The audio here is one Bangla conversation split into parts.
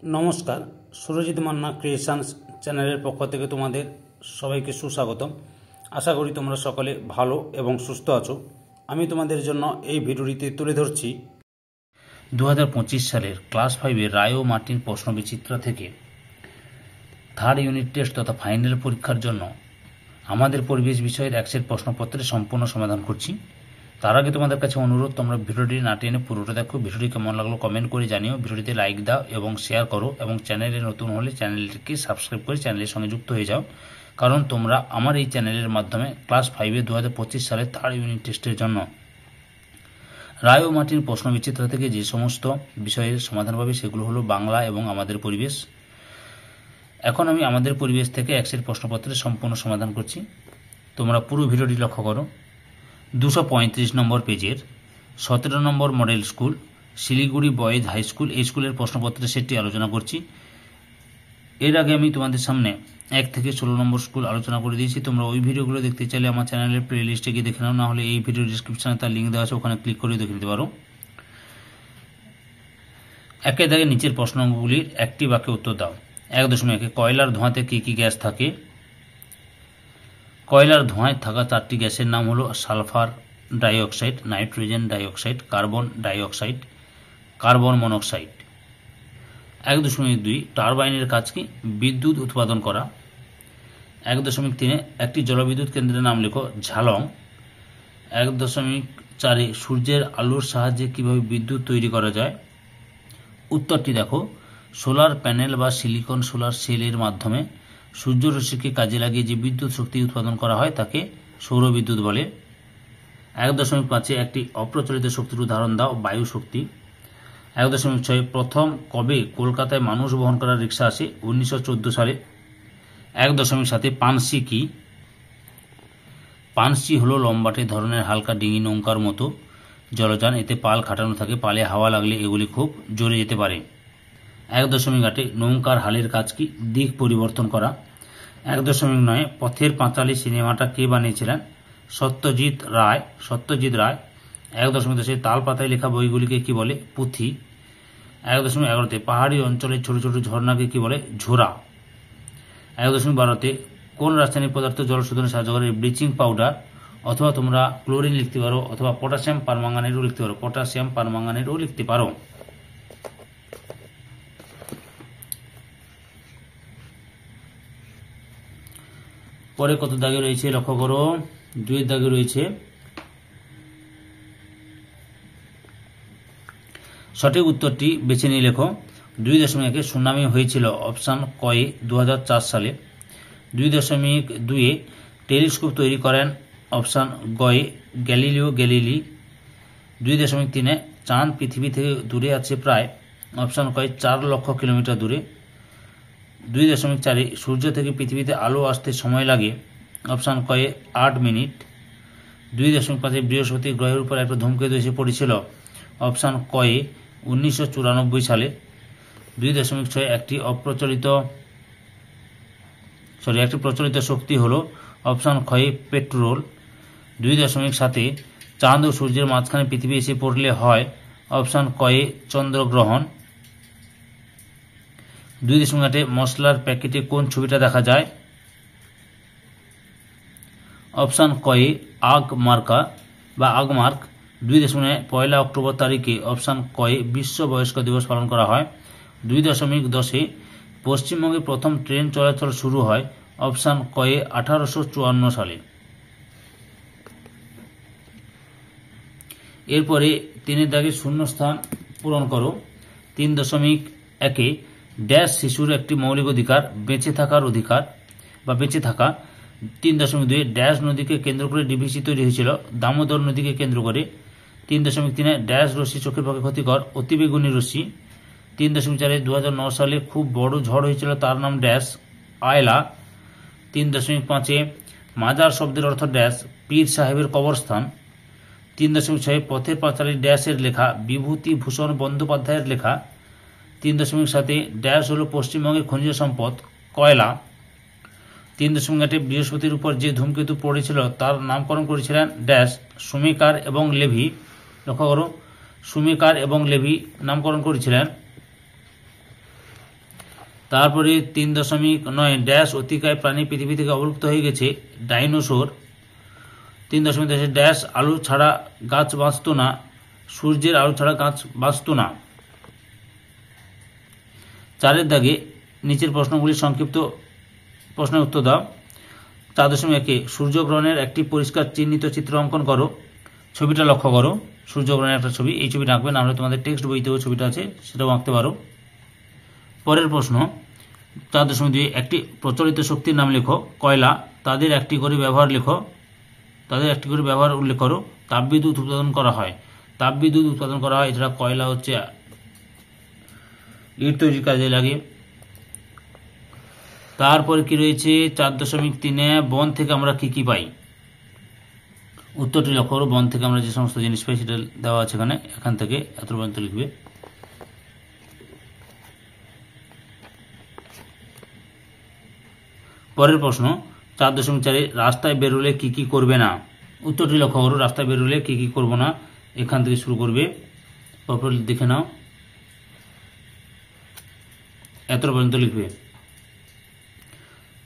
নমস্কার, সুরজিৎ মান্না ক্রিয়েশনস চ্যানেলের পক্ষ থেকে তোমাদের সবাইকে সুস্বাগতম। আশা করি তোমরা সকলে ভালো এবং সুস্থ আছো। আমি তোমাদের জন্য এই ভিডিওটিতে তুলে ধরছি 2025 সালের ক্লাস 5-এর রায় ও মার্টিন প্রশ্নবিচিত্র থেকে থার্ড ইউনিট টেস্ট তথা ফাইনাল পরীক্ষার জন্য আমাদের পরিবেশ বিষয়ের এক সেট প্রশ্নপত্রের সম্পূর্ণ সমাধান করছি। তার আগে তোমাদের কাছে অনুরোধ, তোমরা ভিডিওটি না টেনে পুরোটা দেখো। ভিডিওটি কেমন লাগলো কমেন্ট করে জানিও, ভিডিওটিতে লাইক দাও এবং শেয়ার করো, এবং চ্যানেলে নতুন হলে চ্যানেলটিকে সাবস্ক্রাইব করে চ্যানেলের সঙ্গে যুক্ত হয়ে যাও, কারণ তোমরা আমার এই চ্যানেলের মাধ্যমে ক্লাস 5-এ 2025 সালের থার্ড ইউনিট টেস্টের জন্য রায় ও মার্টিন প্রশ্নবিচিত্র থেকে যে সমস্ত বিষয়ের সমাধান পাবে সেগুলো হলো বাংলা এবং আমাদের পরিবেশ। এখন আমি আমাদের পরিবেশ থেকে এক সেট প্রশ্নপত্রের সম্পূর্ণ সমাধান করছি। তোমরা পুরো ভিডিওটি লক্ষ্য করো। 235 নম্বর পেজের 17 number model school Siliguri boys high school, এই স্কুলের প্রশ্নপত্রের সেটটি আলোচনা করছি। এর আগে আমি তোমাদের সামনে 1 থেকে 16 নম্বর স্কুল আলোচনা করে দিয়েছি। তোমরা ওই ভিডিওগুলো দেখতে চাইলে আমার চ্যানেলের প্লে লিস্টে গিয়ে দেখে নাও, না হলে এই ভিডিও ডিসক্রিপশনে তার লিঙ্ক দেওয়া আছে, ওখানে ক্লিক করে দেখে নিতে পারো। একে দাগে নিচের প্রশ্নগুলির একটি বাক্যে উত্তর দাও। 1.1 কয়লার ধোঁয়াতে কী কী গ্যাস থাকে? কয়লার ধোঁয়ায় থাকা 4টি গ্যাসের নাম হলো sulphur dioxide, nitrogen dioxide, carbon dioxide, carbon monoxide. 1.2 টারবাইনের কাজ কি? বিদ্যুৎ উৎপাদন করা। 1.3 একটি জলবিদ্যুৎ কেন্দ্রের নাম লেখো। ঝালং। 1.4 সূর্যের আলোর সাহায্যে কিভাবে বিদ্যুৎ তৈরি করা যায়? উত্তরটি দেখো। সোলার প্যানেল বা সিলিকন সোলার সেলের মাধ্যমে সূর্যরশ্মিকে কাজে লাগিয়ে যে বিদ্যুৎ শক্তি উৎপাদন করা হয় তাকে সৌরবিদ্যুৎ বলে। 1.5 একটি অপ্রচলিত শক্তির উদাহরণ দাও। বায়ু শক্তি। 1.6 প্রথম কবে কলকাতায় মানুষ বহন করা রিক্সা আসে? 1914 সালে। 1.7 পানসি কি? পানসি হলো লম্বাটে ধরনের হালকা ডিঙি নৌকার মতো জলযান, এতে পাল খাটানো থাকে, পালে হাওয়া লাগলে এগুলি খুব জোরে যেতে পারে। 1.8 নৌকার হালের কাজ কি? দিক পরিবর্তন করা। 1.9 পথের পাঁচালী সিনেমাটা কে বানিয়েছিলেন? সত্যজিৎ রায়। 1.10 তাল পাতায় লেখা বইগুলিকে কি বলে? পুঁথি। 1.11 পাহাড়ি অঞ্চলের ছোট ছোট ঝর্ণাকে কি বলে? ঝোড়া। 1.12 কোন রাসায়নিক পদার্থ জল শোধনে সাহায্য করে? ব্লিচিং পাউডার, অথবা তোমরা ক্লোরিন লিখতে পারো, অথবা পটাশিয়াম পারম্যাঙ্গানেটও লিখতে পারো। পরে কত দাগে রয়েছে লক্ষ্য করো। 2 দাগে রয়েছে। সঠিক উত্তরটি বেছে নিয়ে লেখো। 2.1 সুনামি হয়েছিল অপশান কয়ে 2004 সালে। 2.2 টেলিস্কোপ তৈরি করেন অপশান গয়ে গ্যালিলিও গ্যালিলি। 2.3 চাঁদ পৃথিবী থেকে দূরে আছে প্রায় অপশান কয়ে 4 লক্ষ কিলোমিটার দূরে। 2.4 সূর্য থেকে পৃথিবীতে আলো আসতে সময় লাগে অপশান কয়ে 8 মিনিট। 2.5 বৃহস্পতি গ্রহের উপর একটা ধূমকেতু এসে পড়েছিল অপশান কয়ে 1994 সালে। 2.6 একটি প্রচলিত শক্তি হলো অপশান ক্ষয়ে পেট্রোল। 2.7 চাঁদ ও সূর্যের মাঝখানে পৃথিবী এসে পড়লে হয় অপশান কয়ে চন্দ্রগ্রহণ। 2.8 মশলার প্যাকেটে কোন ছবিটা দেখা যায়? অপশান কয়ে আগমার্ক। 2.1 অক্টোবর তারিখে অপশান কয়ে বিশ্ব বয়স্ক দিবস পালন করা হয়। 2.10 পশ্চিমবঙ্গে প্রথম ট্রেন চলাচল শুরু হয় অপশান কয়ে 1854 সালে। এরপরে 3 দাগে শূন্যস্থান পূরণ করো। 3.1 ড্যাশ শিশুর একটি মৌলিক অধিকার বেঁচে থাকার অধিকার বা বেঁচে থাকা। 3.2 ড্যাশ নদীকে কেন্দ্র করে ডিভিসি তৈরি হয়েছিল? দামোদর নদীকে কেন্দ্র করে। 3.3 ড্যাশ রশ্মি চোখের পক্ষে ক্ষতিকর? অতিবেগুনি রশ্মি। 3.4 2009 সালে খুব বড় ঝড় হয়েছিল, তার নাম ড্যাশ? আয়লা। 3.5 মাজার শব্দের অর্থ ড্যাশ? পীর সাহেবের কবরস্থান। 3.6 পথের পাঁচালী ড্যাশের লেখা? বিভূতি ভূষণ বন্দ্যোপাধ্যায়ের লেখা। 3.7 ড্যাশ হল পশ্চিমবঙ্গের খনিজ সম্পদ? কয়লা। 3.8 বৃহস্পতির উপর যে ধূমকেতু পড়েছিল তার নামকরণ করেছিলেন ড্যাশ? সুমেকার এবং লেভি। লক্ষ্য করো, সুমেকার এবং লেভি নামকরণ করেছিলেন। তারপরে 3.9 ড্যাশ অতিকায় প্রাণী পৃথিবী থেকে অবলুপ্ত হয়ে গেছে ডাইনোসর। 3.10 ড্যাশ আলু ছাড়া গাছ বাঁচত না, সূর্যের আলু ছাড়া গাছ বাঁচত না। 4 দাগে নিচের প্রশ্নগুলির সংক্ষিপ্ত প্রশ্নের উত্তর দাও। 4.1 সূর্যগ্রহণের একটি পরিষ্কার চিহ্নিত চিত্র অঙ্কন করো। ছবিটা লক্ষ্য করো, সূর্যগ্রহণের একটা ছবি। এই ছবিটা আঁকবে, না হলে তোমাদের টেক্সট বইতেও ছবিটা আছে, সেটাও আঁকতে পারো। পরের প্রশ্ন 4.2 একটি প্রচলিত শক্তির নাম লেখো। কয়লা। তাদের একটি করে ব্যবহার লেখো, তাদের একটি করে ব্যবহার উল্লেখ করো। তাপবিদ্যুৎ উৎপাদন করা হয়, তাপবিদ্যুৎ উৎপাদন করা হয়। এছাড়া কয়লা হচ্ছে ইট তৈরির কাজে লাগে। তারপরে কি রয়েছে 4.3 বন থেকে আমরা কি কি পাই। উত্তরটি লক্ষ্য করো, বন থেকে আমরা যে সমস্ত জিনিস পাই সেটা দেওয়া আছে এখানে, এখান থেকে এত পর্যন্ত লিখবে। পরের প্রশ্ন 4.4 রাস্তায় বেরোলে কি কি করবে না। উত্তরটি লক্ষ্য করো, রাস্তায় বেরোলে কি কি করব না, এখান থেকে শুরু করবে, পরপর দেখে নাও, এত পর্যন্ত লিখবে।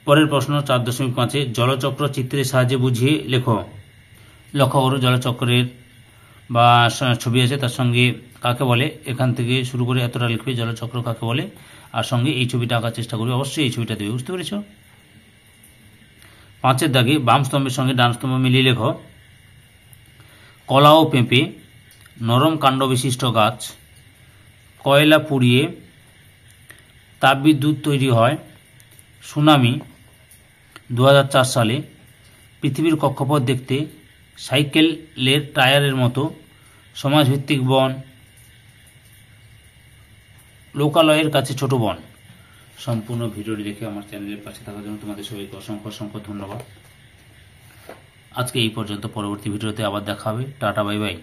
পরের প্রশ্ন 4.5 জলচক্র চিত্রের সাহায্যে বুঝিয়ে লেখো। লক্ষ্য করো, জলচক্রের বা ছবি আছে, তার সঙ্গে কাকে বলে, এখান থেকে শুরু করে এতটা লিখবে, জলচক্র কাকে বলে, আর সঙ্গে এই ছবিটা আঁকার চেষ্টা করবে। অবশ্যই এই ছবিটা দেবে, বুঝতে পেরেছ। 5 দাগে বাম স্তম্ভের সঙ্গে ডান স্তম্ভ মিলিয়ে লেখো। কলা ও পেঁপে নরম কাণ্ড বিশিষ্ট গাছ। কয়লা পুড়িয়ে তাপবিদ্যুৎ তৈরি হয়। সুনামি 2004 সালে। পৃথিবীর কক্ষপথ দেখতে সাইকেলের টায়ারের মতো। সমাজভিত্তিক বন লোকালয়ের কাছে ছোট বন। সম্পূর্ণ ভিডিওটি দেখে আমার চ্যানেলের পাশে থাকার জন্য তোমাদের সবাইকে অসংখ্য অসংখ্য ধন্যবাদ। আজকে এই পর্যন্ত, পরবর্তী ভিডিওতে আবার দেখা হবে। Tata, bye bye.